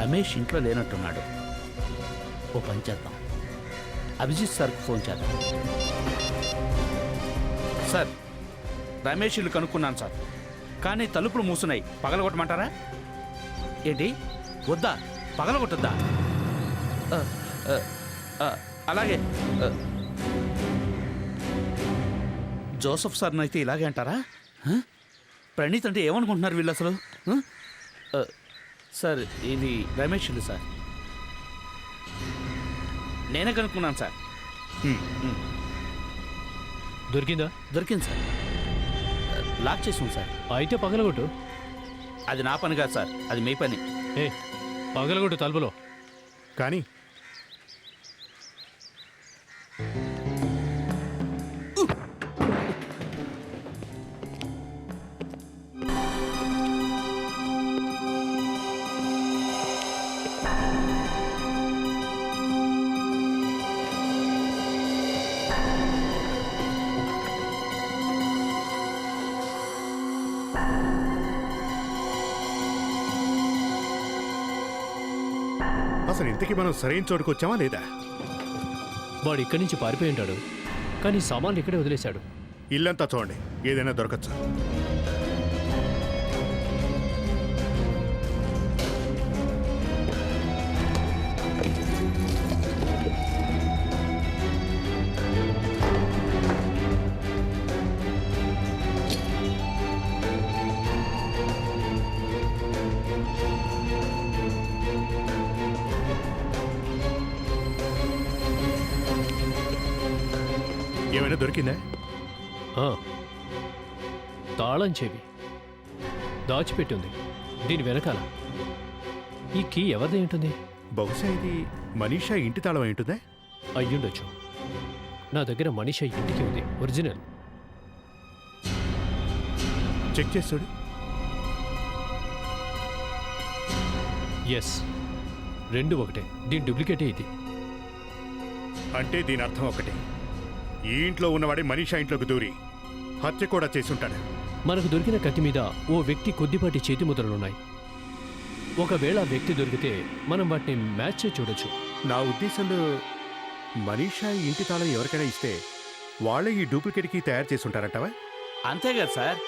రమేష్ ఇంట్లో లేనట్టున్నాడు. ఓ పని చేద్దాం, అభిజిత్ సార్కి ఫోన్ చేద్దాం. సార్, రమేష్ ఇల్లు కనుక్కున్నాను సార్, కానీ తలుపులు మూసున్నాయి. పగలగొట్టమంటారా ఏంటి? వద్దా? పగలగొట్టద్దా? అలాగే. జోసఫ్ సార్ని అయితే ఇలాగే అంటారా? ప్రణీత్ అంటే ఏమనుకుంటున్నారు వీళ్ళు అసలు? సార్, ఇది రమేష్ ఇల్లు సార్. నేనే కనుక్కున్నాను సార్. దొరికిందా? దొరికింది సార్. లాక్ చేసాం సార్. అయితే పగలగొట్టు. అది నా పని కాదు సార్, అది మీ పని. పగలగొట్టు తలుపులో. కానీ అసలు ఇంతకీ మనం సరైన చోటుకు వచ్చామా లేదా? వాడు ఇక్కడి నుంచి పారిపోయి ఉంటాడు, కానీ సామాన్లు ఇక్కడే వదిలేశాడు. ఇల్లంతా చూడండి, ఏదైనా దొరకచ్చు. ఏమైనా దొరికిందా? ఆ, తాళం చెవి దాచిపెట్టుంది దీని వెనకాల. ఈ కీ ఎవరిది ఉంటుంది? బహుశా ఇది మనీషా ఇంటి తాళం అయి ఉంటుందా? అయ్యుండొచ్చు. నా దగ్గర మనిషి ఇంటికి ఉంది, ఒరిజినల్. చెక్ చేసి చూడు. ఎస్, రెండు ఒకటే. దీని డూప్లికేటే ఇది. అంటే దీని అర్థం ఒకటి, ఈ ఇంట్లో ఉన్నవాడే మనీషా ఇంట్లోకి దూరి హత్య కూడా చేసి ఉంటాడు. మనకు దొరికిన కత్తి మీద ఓ వ్యక్తి కొద్దిపాటి చేతి ముద్రలున్నాయి. ఒకవేళ ఆ వ్యక్తి దొరికితే మనం వాటిని మ్యాచ్ చేసి చూడొచ్చు. నా ఉద్దేశంలో మనీషా ఇంటి తాళం ఎవరికైనా ఇస్తే వాళ్ళే ఈ డూప్లికేట్ కీ తయారు చేసి ఉంటారంటావా? అంతే కదా సార్,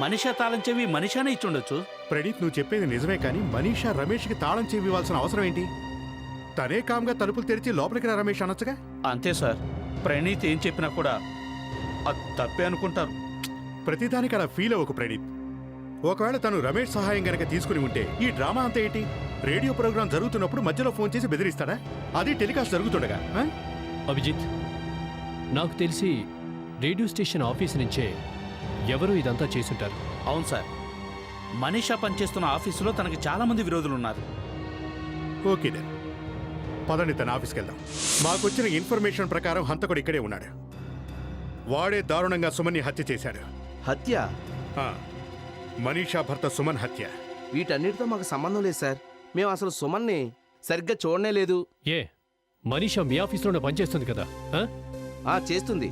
మనీషా తాళం చెవి మనీషానే ఇచ్చుండొచ్చు. ప్రణీత్, నువ్వు చెప్పేది నిజమే, కానీ మనీషా రమేష్కి తాళం చెవి ఇవ్వాల్సిన అవసరం ఏంటి? తనే కామ్గా తలుపులు తెరిచి లోపలికి రా రమేష్ అనొచ్చుగా. అంతే సార్, ప్రణీత్ ఏం చెప్పినా కూడా అది తప్పే అనుకుంటారు. ప్రతిదానికి అలా ఫీల్ అవ్వకు ప్రణీత్. ఒకవేళ తను రమేష్ సహాయం గనక తీసుకుని ఉంటే ఈ డ్రామా అంతా ఏంటి? రేడియో ప్రోగ్రాం జరుగుతున్నప్పుడు మధ్యలో ఫోన్ చేసి బెదిరిస్తాడా? అది టెలికాస్ట్ జరుగుతుండగా. అభిజిత్, నాకు తెలిసి రేడియో స్టేషన్ ఆఫీస్ నుంచే ఎవరు ఇదంతా చేసుంటారు. అవును సార్, మనీషా పనిచేస్తున్న ఆఫీసులో తనకి చాలా మంది విరోధులు ఉన్నారు. ఓకే దెన్, పదండి తన ఆఫీస్కి వెళ్దాం. మాకొచ్చిన ఇన్ఫర్మేషన్ ప్రకారం హంతకుడు ఇక్కడే ఉన్నాడు. వాడే దారుణంగా సుమన్ని హత్య చేశాడు. హత్య? ఆ, మనీషా భర్త సుమన్ హత్య. వీటన్నిటితో మాకు సంబంధం లేదు సార్. మేము అసలు సుమన్ని సరిగ్గా చూడనే లేదు. ఏ, మనీషా మీ ఆఫీస్లోనే పనిచేస్తుంది కదా? చేస్తుంది,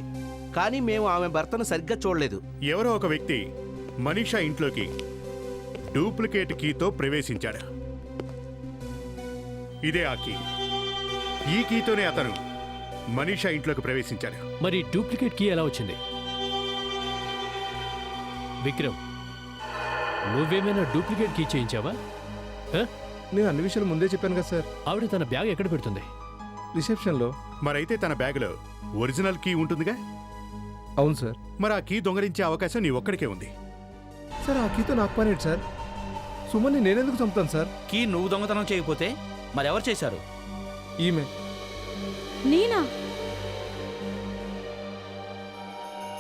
కానీ మేము ఆమె భర్తను సరిగ్గా చూడలేదు. ఎవరో ఒక వ్యక్తి మనీషా ఇంట్లోకి డూప్లికేట్ కీతో ప్రవేశించాడు. ఇదే ఆ కీ. ఈ కీతోనే అతను మనీషా ఇంట్లోకి ప్రవేశించాడు. మరి డూప్లికేట్ కీ ఎలా వచ్చింది? విక్రమ్, నువ్వేమైనా డూప్లికేట్ కీ చేయించావా? నేను అన్ని విషయాలు ముందే చెప్పాను కదా సార్. ఆవిడ తన బ్యాగ్ ఎక్కడ పెడుతుంది? రిసెప్షన్లో. మరైతే తన బ్యాగులో ఒరిజినల్ కీ ఉంటుందిగా? అవును సార్. మరి ఆ కీ దొంగలించే అవకాశం నీ ఒక్కడికే ఉంది. సార్, ఆ కీతో నాకు పనేంటి సార్? సుమన్ని నేనెందుకు చంపుతాను సార్? కీ నువ్వు దొంగతనం చేయకపోతే మరెవరు చేశారు? ఈమె. నేనా?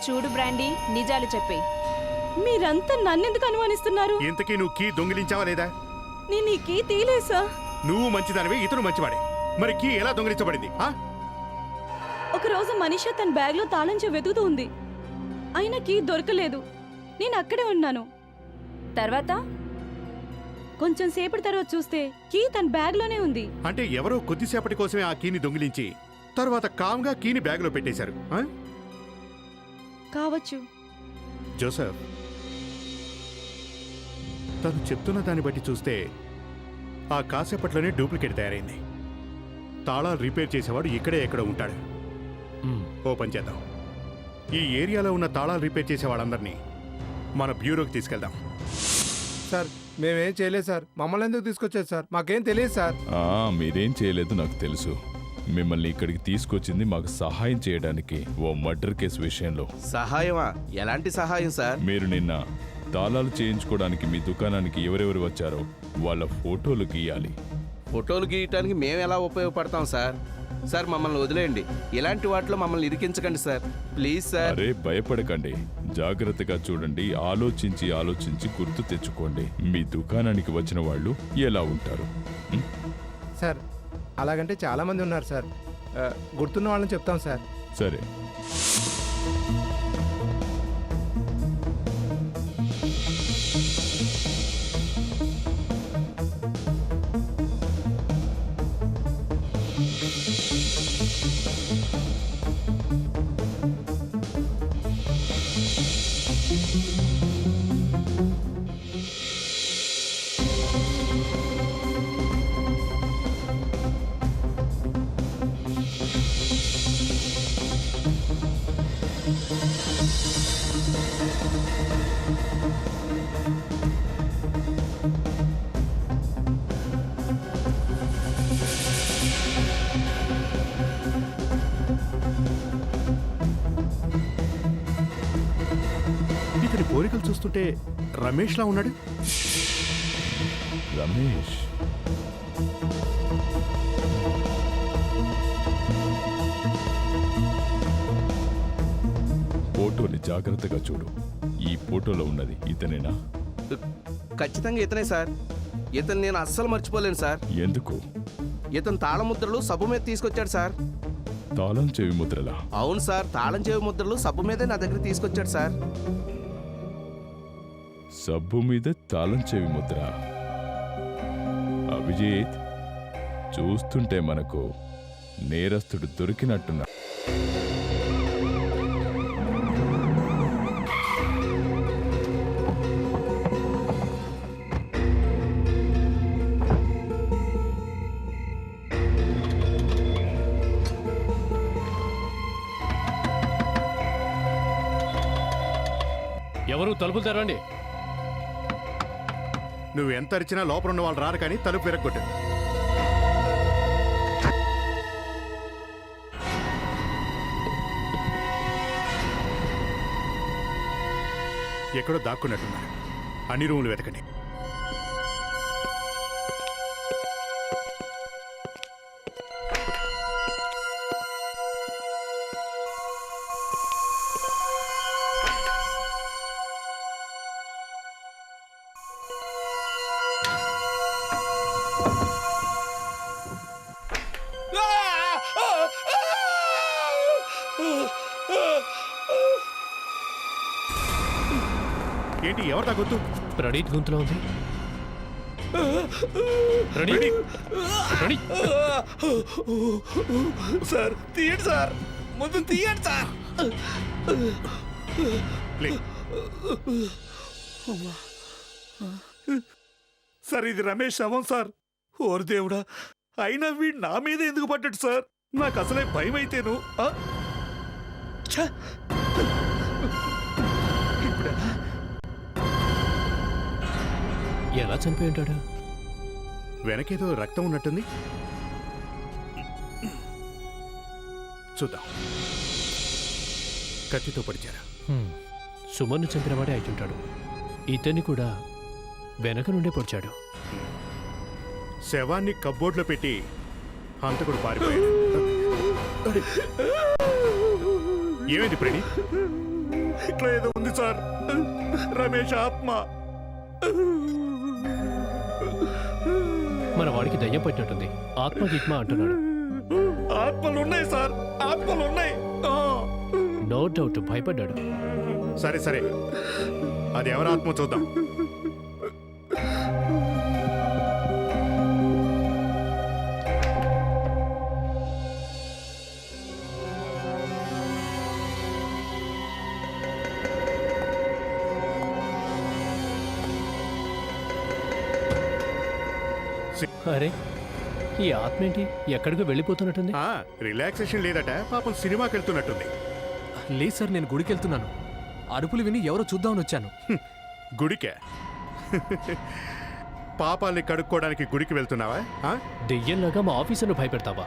చూడు బ్రాండీ, నిజాలు చెప్పే. మీరంతా నన్నెందుకు అనుమానిస్తున్నారు? ఇంతకీ నువ్వు కీ దొంగిలించావా లేదా? నేను ఈ కీ తీలేసా. నువ్వు మంచిదానివే, ఇతను మంచివాడే. మరి కీ ఎలా దొంగిలించబడింది? ఒకరోజు మనీషా తన బ్యాగ్లో తాళం చెవి వెతుకుతూ ఉంది. అయినా కీ దొరకలేదు. నేను అక్కడే ఉన్నాను. తర్వాత కొంచెం సేపటి తర్వాత చూస్తే కీ తన బ్యాగ్లోనే ఉంది. అంటే ఎవరో కొద్దిసేపటి కోసమే ఆ కీని దొంగిలించి తర్వాత కామ్గా కీని బ్యాగ్లో పెట్టేశారు. కావచ్చు. జోసెఫ్, తను చెప్తున్న దాన్ని బట్టి చూస్తే ఆ కాసేపట్లోనే డూప్లికేట్ తయారైంది. తాళాలు రిపేర్ చేసేవాడు ఇక్కడే ఎక్కడ ఉంటాడు. ఓ పని చేద్దాం, ఈ ఏరియాలో ఉన్న తాళాలు రిపేర్ చేసే వాళ్ళందరినీ మన బ్యూరోకి తీసుకెళ్దాం. సార్, మేమేం చేయలేదు సార్. మమ్మల్ని ఎందుకు తీసుకొచ్చారు సార్? మాకేం తెలియదు సార్. మీరేం చేయలేదు నాకు తెలుసు. మిమ్మల్ని ఇక్కడికి తీసుకొచ్చింది మాకు సహాయం చేయడానికి, ఓ మర్డర్ కేసు విషయంలో. సహాయమా? ఎలాంటి సహాయం సార్? మీరు నిన్న తాళాలు చేయించుకోవడానికి మీ దుకాణానికి ఎవరెవరు వచ్చారో వాళ్ళ ఫోటోలు గీయాలి. ఫోటోలు గీయటానికి మేము ఎలా ఉపయోగపడతాం సార్? సార్, మమ్మల్ని వదిలేయండి. ఇలాంటి వాటిలో మమ్మల్ని ఇరికించకండి సార్, ప్లీజ్ సార్. అరే భయపడకండి, జాగ్రత్తగా చూడండి. ఆలోచించి గుర్తు తెచ్చుకోండి. మీ దుకాణానికి వచ్చిన వాళ్ళు ఎలా ఉంటారు? సార్, అలాగంటే చాలా మంది ఉన్నారు సార్. గుర్తున్న వాళ్ళని చెప్తాం సార్. సరే. పోలికలు చూస్తుంటే రమేష్లా ఉన్నాడు. రమేష్ ఫోటోని జాగ్రత్తగా చూడు. ఈ ఫోటోలో ఉన్నది ఇతనేనా? ఖచ్చితంగా ఇతనే సార్. ఇతను నేను అస్సలు మర్చిపోలేను సార్. ఎందుకు? ఇతను తాళముద్రలు సబ్బు మీద తీసుకొచ్చాడు సార్. తాళం చెవి ముద్రలా? అవును సార్, తాళం చెవి ముద్రలు సబ్బు మీదే నా దగ్గర తీసుకొచ్చాడు సార్. సబ్బు మీద తాళం చెవి ముద్ర. అభిజిత్, చూస్తుంటే మనకు నేరస్తుడు దొరికినట్టున్నా. ఎవరు తలుపులు తెరవండి. నువ్వు ఎంత అరిచినా లోపల ఉన్న వాళ్ళు రారు, కానీ తలుపు విరగొట్టు. ఎక్కడో దాక్కున్నట్టున్నారు. అన్ని రూములు వెతకండి. ఏంటి, ఎవరు తాగొద్దు? ప్రణీత్ గొంతులో ఉంది. సార్ తీయండి సార్, ముందు తీయండి సార్. సార్ ఇది రమేష్ శవం సార్. ఓరు దేవుడా, అయినా వీడు నా మీద ఎందుకు పడ్డాడు సార్? నాకు అసలే భయం అయితేను. ఎలా చనిపోయి ఉంటాడు? వెనకేదో రక్తం ఉన్నట్టుంది. చూద్దాం. కత్తితో పడిచారా? సుమన్ను చంపినవాడే అయితుంటాడు. ఇతన్ని కూడా వెనక నుండే పొడిచాడు. శవాన్ని కబ్బోర్డ్లో పెట్టి హంతకుడు పారిపోయాడు. ఏమైంది ప్రణీత్? ఇట్లా ఏదో ఉంది సార్. రమేష్ ఆత్మ. మన వాడికి దయ్యం పట్టినట్టుంది. ఆత్మ గిత్మ అంటున్నాడు. ఆత్మలు ఉన్నాయి సార్, ఆత్మలు ఉన్నాయి. నో డౌట్ భయపడ్డాడు. సరే సరే, అది ఎవరి ఆత్మ చూద్దాం. అరే, ఈ ఆత్మ ఏంటి ఎక్కడికో వెళ్ళిపోతున్నట్టుంది? రిలాక్సేషన్ లేదట, పాపం సినిమాకి వెళ్తున్నట్టుంది. లేదు సార్, నేను గుడికి వెళ్తున్నాను. అరుపులు విని ఎవరో చూద్దామని వచ్చాను. గుడికే? పాపాల్ని కడుక్కోవడానికి గుడికి వెళ్తున్నావా? దెయ్యంలాగా మా ఆఫీసర్ను భయపెడతావా?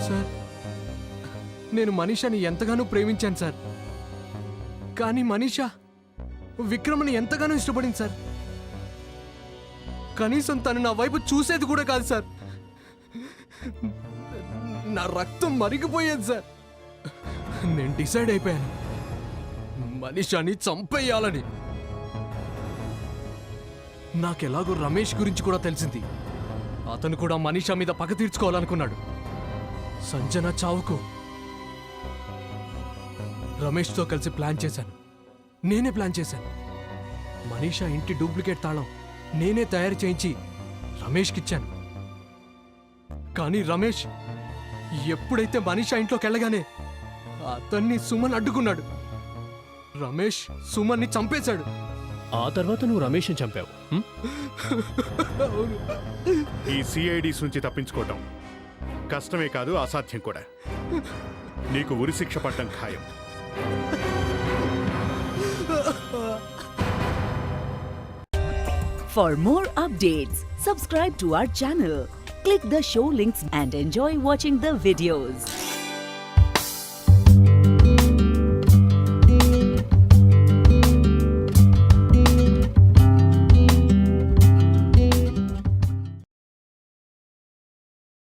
సార్, నేను మనీషాని ఎంతగానో ప్రేమించాను సార్. కానీ మనీషా విక్రమ్ని ఎంతగానో ఇష్టపడింది సార్. కనీసం తను నా వైపు చూసేది కూడా కాదు సార్. నా రక్తం మరిగిపోయేది సార్. నేను డిసైడ్ అయిపోయాను, మనీషాని చంపేయాలని. నాకెలాగో రమేష్ గురించి కూడా తెలిసింది. అతను కూడా మనీషా మీద పగ తీర్చుకోవాలనుకున్నాడు. సంజన చావుకు రమేష్తో కలిసి ప్లాన్ చేశాను. నేనే ప్లాన్ చేశాను. మనీషా ఇంటి డూప్లికేట్ తాళం నేనే తయారు చేయించి రమేష్కిచ్చాను. కానీ రమేష్ ఎప్పుడైతే మనీషా ఇంట్లోకి వెళ్ళగానే అతన్ని సుమన్ అడ్డుకున్నాడు. రమేష్ సుమన్ని చంపేశాడు. ఆ తర్వాత నువ్వు రమేష్ని చంపావు. ఈ సిఐడిస్ నుంచి తప్పించుకోవటం కష్టమే కాదు, అసాధ్యం కూడా. నీకు ఉరిశిక్ష పడటం ఖాయం. For more updates, subscribe to our channel, click the show links and enjoy watching the videos.